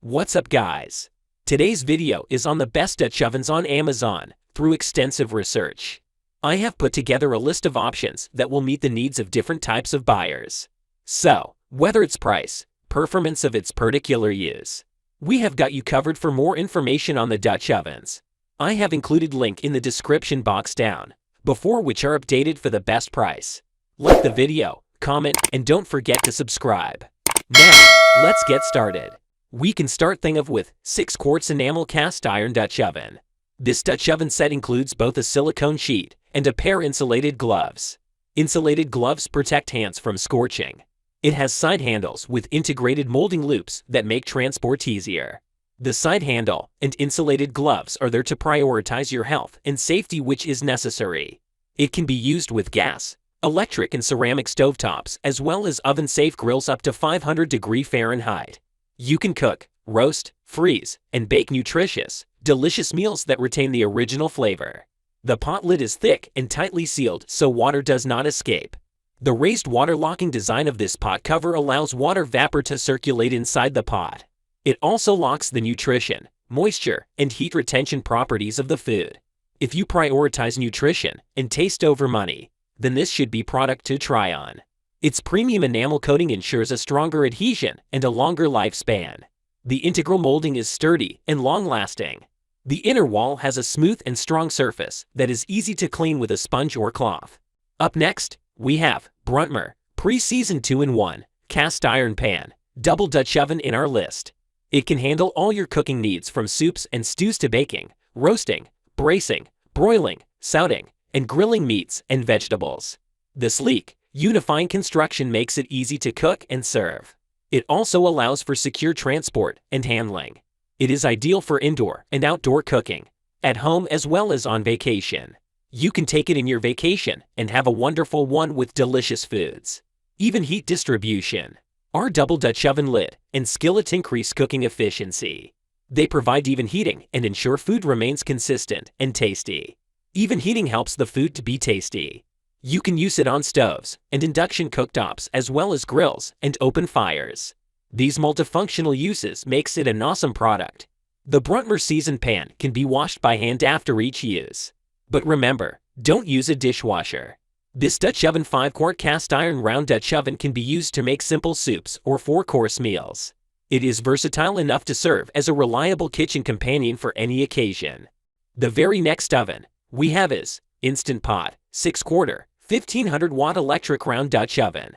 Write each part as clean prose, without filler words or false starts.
What's up guys? Today's video is on the best Dutch ovens on Amazon through extensive research. I have put together a list of options that will meet the needs of different types of buyers. So, whether it's price, performance of its particular use, we have got you covered. For more information on the Dutch ovens, I have included link in the description box down, before which are updated for the best price. Like the video, comment, and don't forget to subscribe. Now, let's get started. We can start thing of with 6 quarts enamel cast iron Dutch oven. This Dutch oven set includes both a silicone sheet and a pair insulated gloves. Insulated gloves protect hands from scorching. It has side handles with integrated molding loops that make transport easier. The side handle and insulated gloves are there to prioritize your health and safety, which is necessary. It can be used with gas, electric and ceramic stovetops, as well as oven-safe grills up to 500 degrees Fahrenheit. You can cook, roast, freeze, and bake nutritious, delicious meals that retain the original flavor. The pot lid is thick and tightly sealed so water does not escape. The raised water locking design of this pot cover allows water vapor to circulate inside the pot. It also locks the nutrition, moisture, and heat retention properties of the food. If you prioritize nutrition and taste over money, then this should be product to try on. Its premium enamel coating ensures a stronger adhesion and a longer lifespan. The integral molding is sturdy and long-lasting. The inner wall has a smooth and strong surface that is easy to clean with a sponge or cloth. Up next, we have Bruntmor pre-seasoned 2-in-1 cast iron pan double Dutch oven in our list. It can handle all your cooking needs from soups and stews to baking, roasting, bracing, broiling, sautéing, and grilling meats and vegetables. The sleek, unifying construction makes it easy to cook and serve. It also allows for secure transport and handling. It is ideal for indoor and outdoor cooking, at home as well as on vacation. You can take it in your vacation and have a wonderful one with delicious foods. Even heat distribution. Our double Dutch oven lid and skillet increase cooking efficiency. They provide even heating and ensure food remains consistent and tasty. Even heating helps the food to be tasty. You can use it on stoves and induction cooktops as well as grills and open fires. These multifunctional uses makes it an awesome product. The Bruntmor seasoned pan can be washed by hand after each use. But remember, don't use a dishwasher. This Dutch oven 5-quart cast iron round Dutch oven can be used to make simple soups or 4-course meals. It is versatile enough to serve as a reliable kitchen companion for any occasion. The very next oven we have is Instant Pot 6-quarter 1500-watt electric round Dutch oven.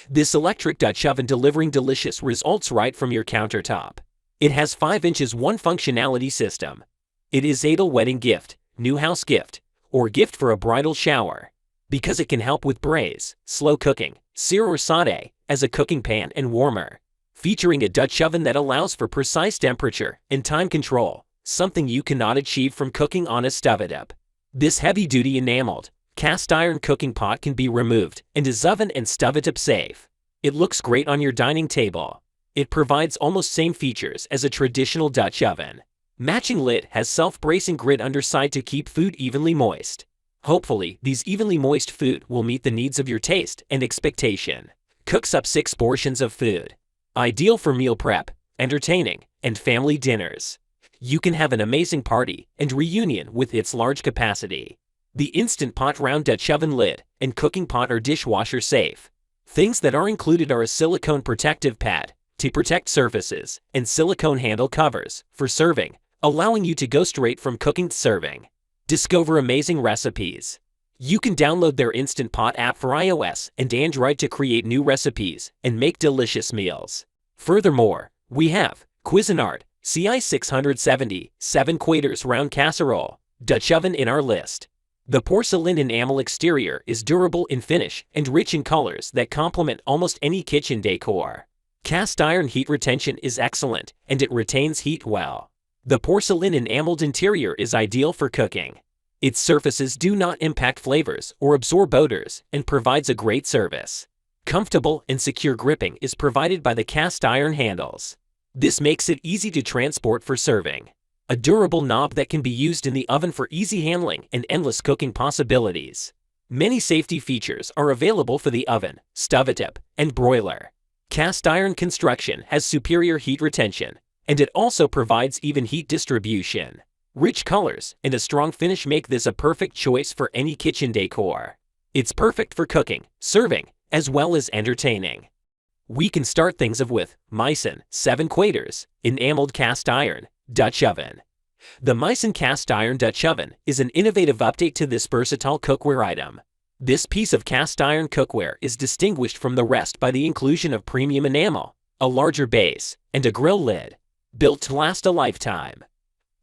This electric Dutch oven delivering delicious results right from your countertop. It has 5 inches 1 functionality system. It is ideal wedding gift, new house gift, or gift for a bridal shower, because it can help with braise, slow cooking, sear or saute, as a cooking pan and warmer. Featuring a Dutch oven that allows for precise temperature and time control, something you cannot achieve from cooking on a stovetop. This heavy-duty enameled, cast iron cooking pot can be removed and is oven and stovetop safe. It looks great on your dining table. It provides almost same features as a traditional Dutch oven. Matching lid has self-bracing grid underside to keep food evenly moist. Hopefully, these evenly moist food will meet the needs of your taste and expectation. Cooks up 6 portions of food. Ideal for meal prep, entertaining, and family dinners. You can have an amazing party and reunion with its large capacity. The Instant Pot round Dutch oven lid and cooking pot are dishwasher safe. Things that are included are a silicone protective pad to protect surfaces and silicone handle covers for serving, allowing you to go straight from cooking to serving. Discover amazing recipes. You can download their Instant Pot app for iOS and Android to create new recipes and make delicious meals. Furthermore, we have Cuisinart CI 670 7 Quaters round casserole Dutch oven in our list. The porcelain enamel exterior is durable in finish and rich in colors that complement almost any kitchen decor. Cast iron heat retention is excellent and it retains heat well. The porcelain enameled interior is ideal for cooking. Its surfaces do not impact flavors or absorb odors and provides a great service. Comfortable and secure gripping is provided by the cast iron handles. This makes it easy to transport for serving. A durable knob that can be used in the oven for easy handling and endless cooking possibilities. Many safety features are available for the oven, stovetop, and broiler. Cast iron construction has superior heat retention, And it also provides even heat distribution. Rich colors and a strong finish make this a perfect choice for any kitchen decor. It's perfect for cooking, serving, as well as entertaining. We can start things off with Misen 7 Quaters Enameled Cast Iron Dutch Oven. The Misen Cast Iron Dutch Oven is an innovative update to this versatile cookware item. This piece of cast iron cookware is distinguished from the rest by the inclusion of premium enamel, a larger base, and a grill lid, built to last a lifetime.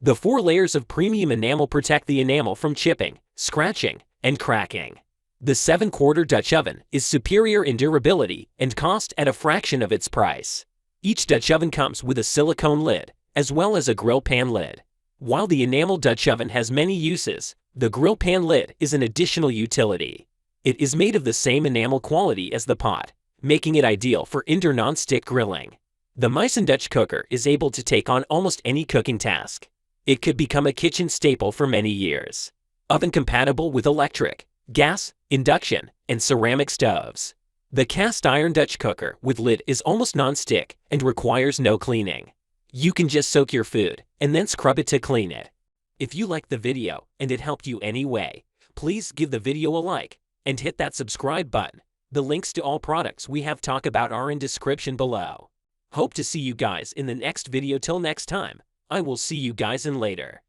The 4 layers of premium enamel protect the enamel from chipping, scratching, and cracking. The 7-quarter Dutch oven is superior in durability and cost at a fraction of its price. Each Dutch oven comes with a silicone lid, as well as a grill pan lid. While the enamel Dutch oven has many uses, the grill pan lid is an additional utility. It is made of the same enamel quality as the pot, making it ideal for indoor non-stick grilling. The Misen Dutch cooker is able to take on almost any cooking task. It could become a kitchen staple for many years. Oven compatible with electric, gas, induction, and ceramic stoves. The cast iron Dutch cooker with lid is almost non-stick and requires no cleaning. You can just soak your food and then scrub it to clean it. If you liked the video and it helped you anyway, please give the video a like and hit that subscribe button. The links to all products we have talked about are in description below. Hope to see you guys in the next video. Till next time, I will see you guys in later.